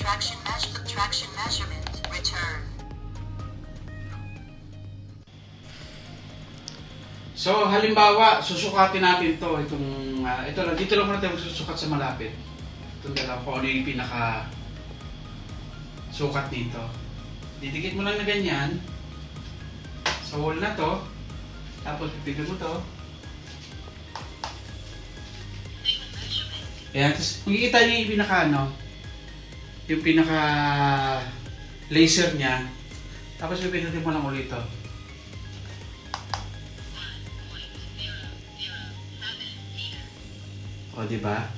Traction measurement. Return. So, halimbawa, susukatin natin to. Ito lang, dito lang muna tayo magsusukat sa malapit. Itong dalawa kung ano yung pinaka sukat dito. Didikit mo lang na ganyan sa wall na to. Tapos pipigil mo to. Ayan, tapos makikita niyo yung pinaka yung pinaka laser niya. Tapos pipindutin mo lang ulit to. O, diba?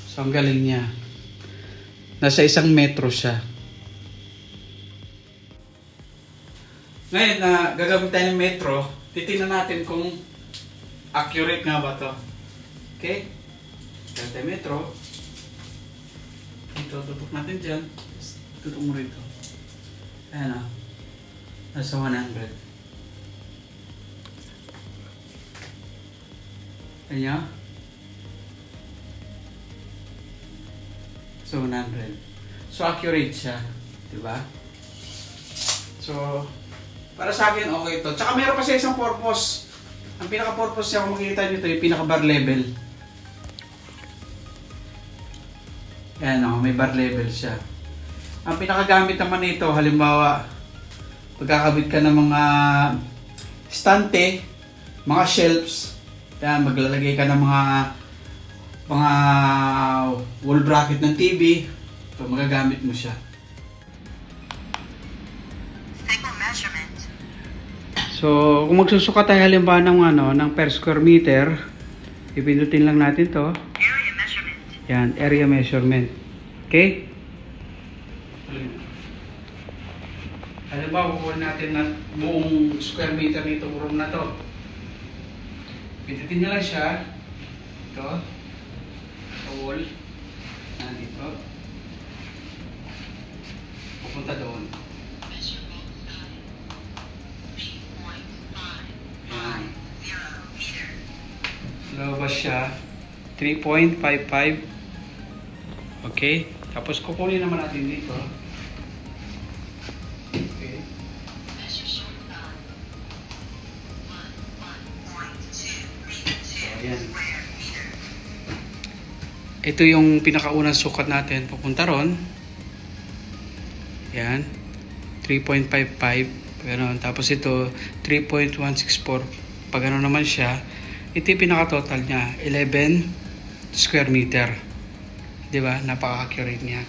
So, ang galing niya. Nasa 1 metro siya. Ngayon na gagamit tayo ng metro, titingnan natin kung accurate nga ba to. Okay? Gamit tayo metro. Ito, tutok natin dyan. Tutok mo rito. Ayan o. Nasa 100. Ayan. So, 100. So, accurate siya. Diba? So, para sa akin, okay ito. Tsaka meron pa siya isang purpose. Ang pinaka-purpose niya, kung makikita nyo ito, yung pinaka-bar level. Ayan o, may bar level siya. Ang pinakagamit naman nito, halimbawa, pagkakabit ka ng mga estante, mga shelves, yan, maglalagay ka ng mga wall bracket ng TV, ito, magagamit mo siya. So, kung magsusukat tayo halimbawa ng per square meter, ipindutin lang natin to. Area measurement. Yan, area measurement. Okay? Halimbawa, kukuha natin na buong square meter nitong room na to. Pindutin nyo lang siya. Ito. Sa wall. Nandito. Pupunta doon. Lumabas siya 3.55. Okay, tapos kukunin naman natin dito. Okay. So, ayan. Ito yung pinakaunang sukat natin papunta ron. Yan, 3.55. Ganon. Tapos ito 3.164. Pag ano naman siya, ito yung pinaka-total niya, 11 square meter. Diba? Napaka-accurate niya.